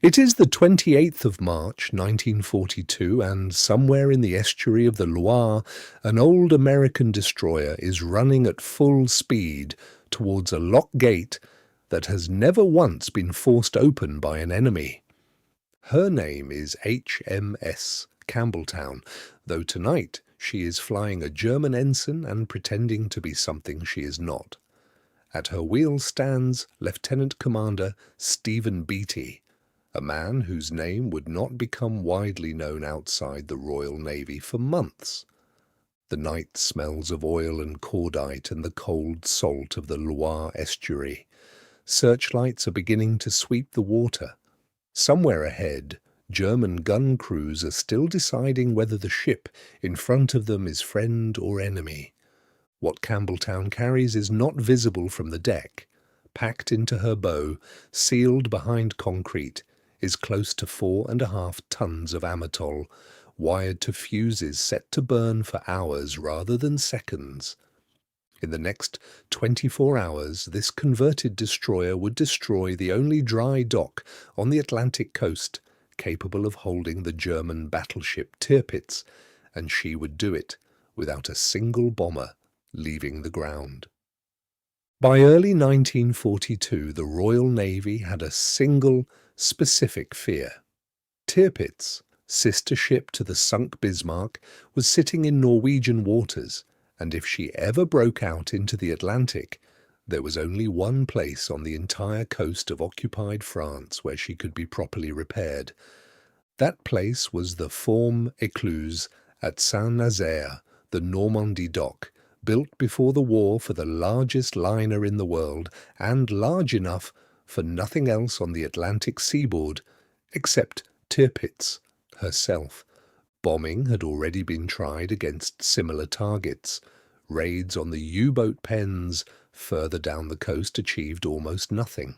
It is the 28th of March, 1942, and somewhere in the estuary of the Loire, an old American destroyer is running at full speed towards a lock gate that has never once been forced open by an enemy. Her name is HMS Campbeltown, though tonight she is flying a German ensign and pretending to be something she is not. At her wheel stands Lieutenant Commander Stephen Beatty, a man whose name would not become widely known outside the Royal Navy for months. The night smells of oil and cordite and the cold salt of the Loire estuary. Searchlights are beginning to sweep the water. Somewhere ahead, German gun crews are still deciding whether the ship in front of them is friend or enemy. What Campbeltown carries is not visible from the deck. Packed into her bow, sealed behind concrete, is close to 4.5 tons of amatol, wired to fuses set to burn for hours rather than seconds. In the next 24 hours, this converted destroyer would destroy the only dry dock on the Atlantic coast capable of holding the German battleship Tirpitz, and she would do it without a single bomber leaving the ground. By early 1942, the Royal Navy had a single, specific fear. Tirpitz, sister ship to the sunk Bismarck, was sitting in Norwegian waters, and if she ever broke out into the Atlantic, there was only one place on the entire coast of occupied France where she could be properly repaired. That place was the Forme Écluse at Saint-Nazaire, the Normandy dock, built before the war for the largest liner in the world, and large enough for nothing else on the Atlantic seaboard except Tirpitz herself. Bombing had already been tried against similar targets. Raids on the U-boat pens further down the coast achieved almost nothing.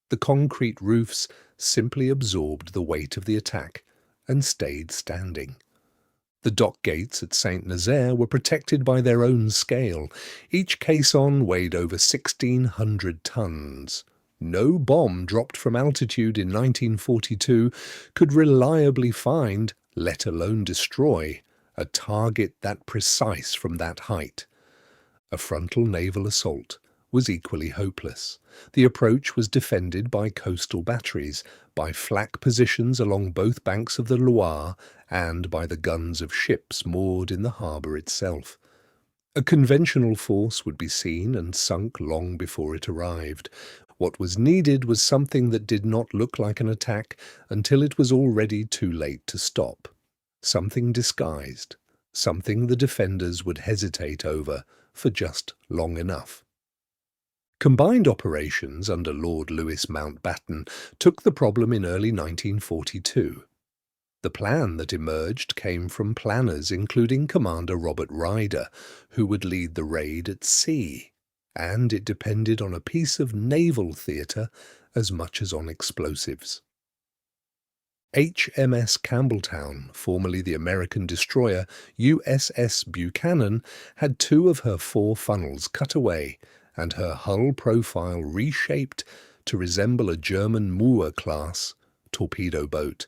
The concrete roofs simply absorbed the weight of the attack and stayed standing. The dock gates at Saint-Nazaire were protected by their own scale. Each caisson weighed over 1,600 tons. No bomb dropped from altitude in 1942 could reliably find, let alone destroy, a target that precise from that height. A frontal naval assault was equally hopeless. The approach was defended by coastal batteries, by flak positions along both banks of the Loire, and by the guns of ships moored in the harbour itself. A conventional force would be seen and sunk long before it arrived. What was needed was something that did not look like an attack until it was already too late to stop. Something disguised, something the defenders would hesitate over for just long enough. Combined operations under Lord Louis Mountbatten took the problem in early 1942. The plan that emerged came from planners including Commander Robert Ryder, who would lead the raid at sea, and it depended on a piece of naval theatre as much as on explosives. HMS Campbeltown, formerly the American destroyer USS Buchanan, had 2 of her 4 funnels cut away and her hull profile reshaped to resemble a German Moor-class torpedo boat.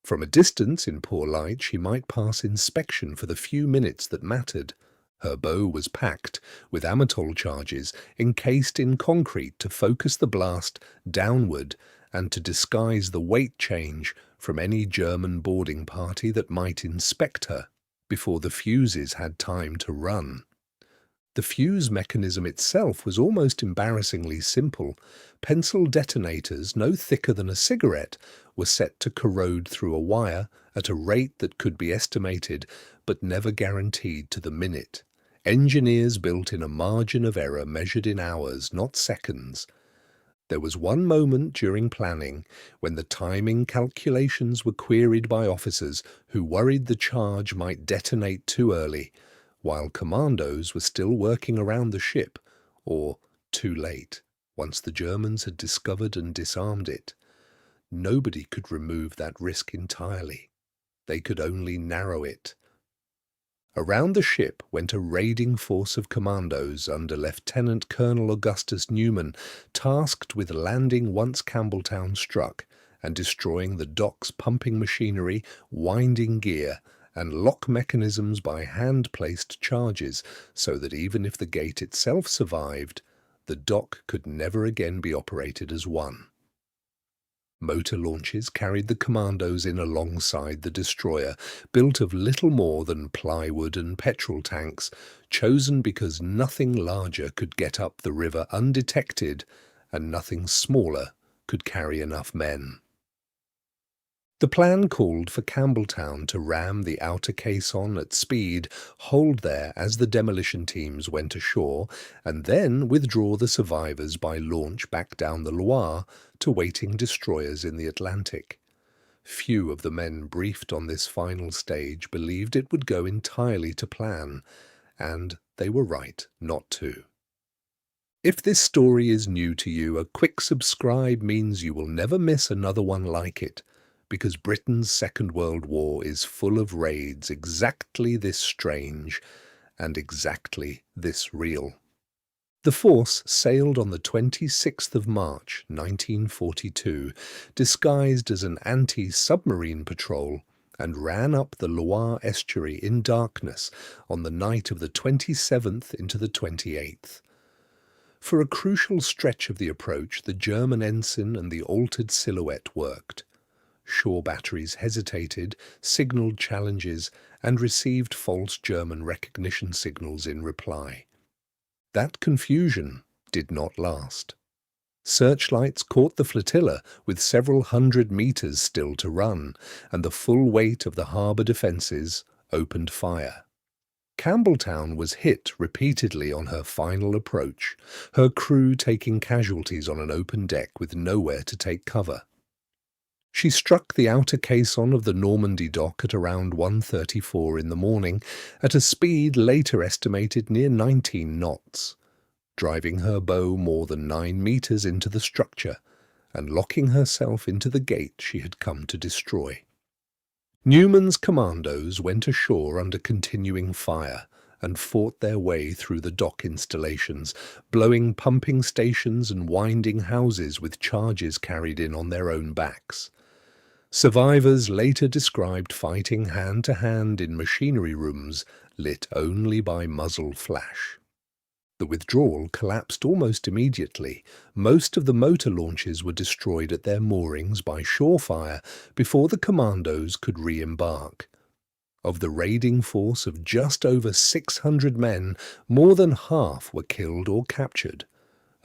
From a distance in poor light she might pass inspection for the few minutes that mattered. Her bow was packed with amatol charges encased in concrete to focus the blast downward and to disguise the weight change from any German boarding party that might inspect her before the fuses had time to run. The fuse mechanism itself was almost embarrassingly simple. Pencil detonators, no thicker than a cigarette, were set to corrode through a wire at a rate that could be estimated but never guaranteed to the minute. Engineers built in a margin of error measured in hours, not seconds. There was one moment during planning when the timing calculations were queried by officers who worried the charge might detonate too early, while commandos were still working around the ship, or too late, once the Germans had discovered and disarmed it. Nobody could remove that risk entirely. They could only narrow it. Around the ship went a raiding force of commandos under Lieutenant Colonel Augustus Newman, tasked with landing once Campbeltown struck and destroying the dock's pumping machinery, winding gear, and lock mechanisms by hand-placed charges, so that even if the gate itself survived, the dock could never again be operated as one. Motor launches carried the commandos in alongside the destroyer, built of little more than plywood and petrol tanks, chosen because nothing larger could get up the river undetected and nothing smaller could carry enough men. The plan called for Campbeltown to ram the outer caisson at speed, hold there as the demolition teams went ashore, and then withdraw the survivors by launch back down the Loire to waiting destroyers in the Atlantic. Few of the men briefed on this final stage believed it would go entirely to plan, and they were right not to. If this story is new to you, a quick subscribe means you will never miss another one like it, because Britain's Second World War is full of raids exactly this strange and exactly this real. The force sailed on the 26th of March 1942, disguised as an anti-submarine patrol, and ran up the Loire estuary in darkness on the night of the 27th into the 28th. For a crucial stretch of the approach, the German ensign and the altered silhouette worked. Shore batteries hesitated, signalled challenges, and received false German recognition signals in reply. That confusion did not last. Searchlights caught the flotilla with several hundred meters still to run, and the full weight of the harbour defences opened fire. Campbeltown was hit repeatedly on her final approach, her crew taking casualties on an open deck with nowhere to take cover. She struck the outer caisson of the Normandy dock at around 1:34 in the morning, at a speed later estimated near 19 knots, driving her bow more than 9 meters into the structure and locking herself into the gate she had come to destroy. Newman's commandos went ashore under continuing fire and fought their way through the dock installations, blowing pumping stations and winding houses with charges carried in on their own backs. Survivors later described fighting hand-to-hand in machinery rooms lit only by muzzle flash. The withdrawal collapsed almost immediately. Most of the motor launches were destroyed at their moorings by shore fire before the commandos could re-embark. Of the raiding force of just over 600 men, more than half were killed or captured.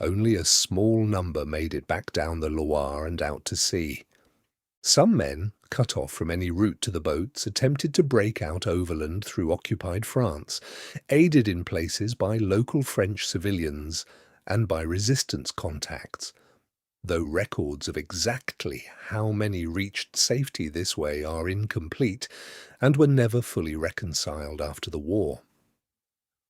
Only a small number made it back down the Loire and out to sea. Some men, cut off from any route to the boats, attempted to break out overland through occupied France, aided in places by local French civilians and by resistance contacts, though records of exactly how many reached safety this way are incomplete and were never fully reconciled after the war.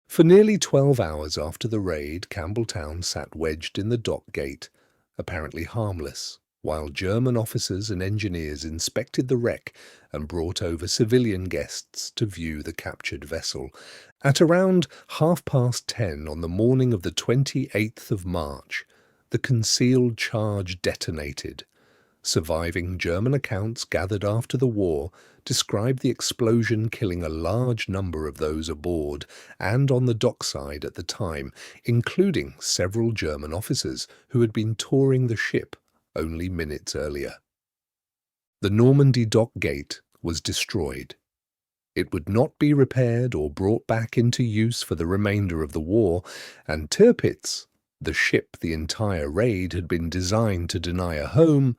For nearly 12 hours after the raid, Campbeltown sat wedged in the dock gate, apparently harmless, while German officers and engineers inspected the wreck and brought over civilian guests to view the captured vessel. At around 10:30 on the morning of the 28th of March, the concealed charge detonated. Surviving German accounts gathered after the war described the explosion killing a large number of those aboard and on the dockside at the time, including several German officers who had been touring the ship only minutes earlier. The Normandy dock gate was destroyed. It would not be repaired or brought back into use for the remainder of the war, and Tirpitz, the ship the entire raid had been designed to deny a home,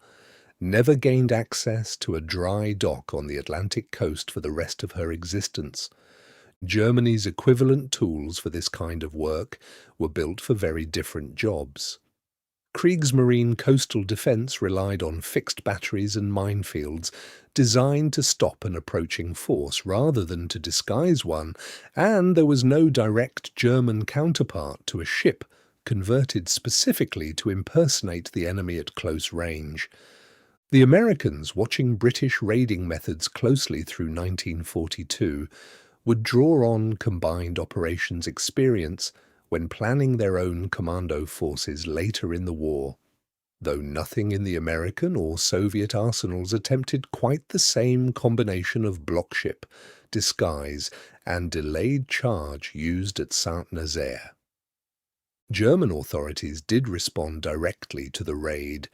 never gained access to a dry dock on the Atlantic coast for the rest of her existence. Germany's equivalent tools for this kind of work were built for very different jobs. Kriegsmarine coastal defence relied on fixed batteries and minefields designed to stop an approaching force rather than to disguise one, and there was no direct German counterpart to a ship converted specifically to impersonate the enemy at close range. The Americans, watching British raiding methods closely through 1942, would draw on combined operations experience when planning their own commando forces later in the war. though nothing in the American or Soviet arsenals attempted quite the same combination of blockship, disguise, and delayed charge used at Saint-Nazaire. German authorities did respond directly to the raid.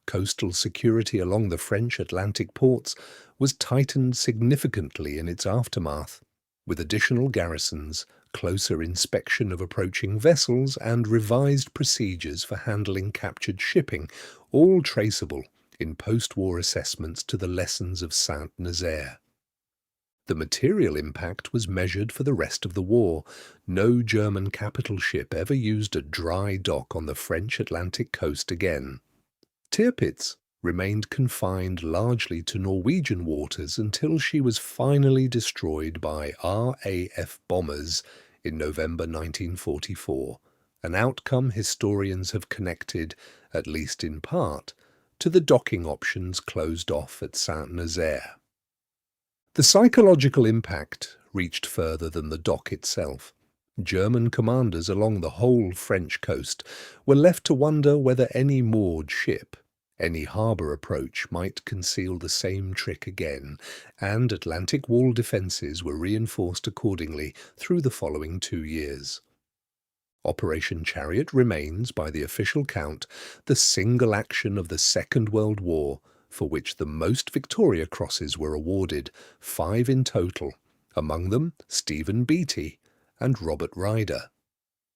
Coastal security along the French Atlantic ports was tightened significantly in its aftermath, with additional garrisons, closer inspection of approaching vessels, and revised procedures for handling captured shipping, all traceable in post-war assessments to the lessons of Saint-Nazaire. The material impact was measured for the rest of the war. No German capital ship ever used a dry dock on the French Atlantic coast again. Tirpitz remained confined largely to Norwegian waters until she was finally destroyed by RAF bombers in November 1944, an outcome historians have connected, at least in part, to the docking options closed off at Saint-Nazaire. The psychological impact reached further than the dock itself. German commanders along the whole French coast were left to wonder whether any moored ship, any harbour approach might conceal the same trick again, and Atlantic wall defences were reinforced accordingly through the following 2 years. Operation Chariot remains, by the official count, the single action of the Second World War for which the most Victoria Crosses were awarded, 5 in total, among them Stephen Beatty and Robert Ryder.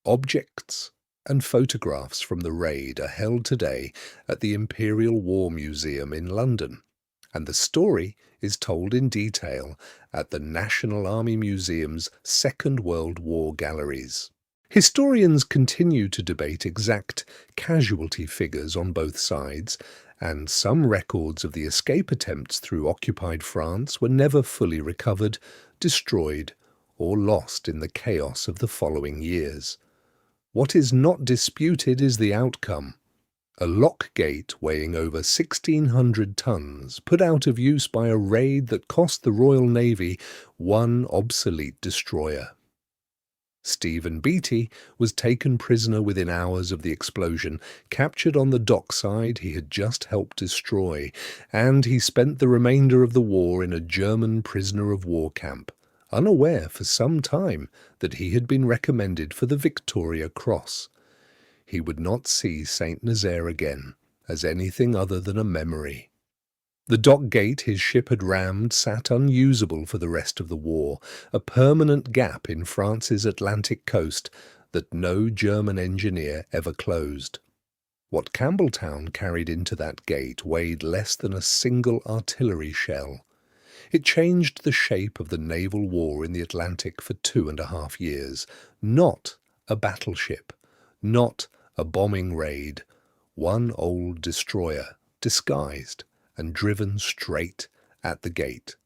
Objects and photographs from the raid are held today at the Imperial War Museum in London, and the story is told in detail at the National Army Museum's Second World War galleries. Historians continue to debate exact casualty figures on both sides, and some records of the escape attempts through occupied France were never fully recovered, destroyed, or lost in the chaos of the following years. What is not disputed is the outcome. A lock gate weighing over 1,600 tons, put out of use by a raid that cost the Royal Navy 1 obsolete destroyer. Stephen Beatty was taken prisoner within hours of the explosion, captured on the dockside he had just helped destroy, and he spent the remainder of the war in a German prisoner-of-war camp, unaware for some time that he had been recommended for the Victoria Cross. He would not see Saint-Nazaire again as anything other than a memory. The dock gate his ship had rammed sat unusable for the rest of the war, a permanent gap in France's Atlantic coast that no German engineer ever closed. What Campbeltown carried into that gate weighed less than a single artillery shell. It changed the shape of the naval war in the Atlantic for 2.5 years. Not a battleship, not a bombing raid, one old destroyer, disguised and driven straight at the gate.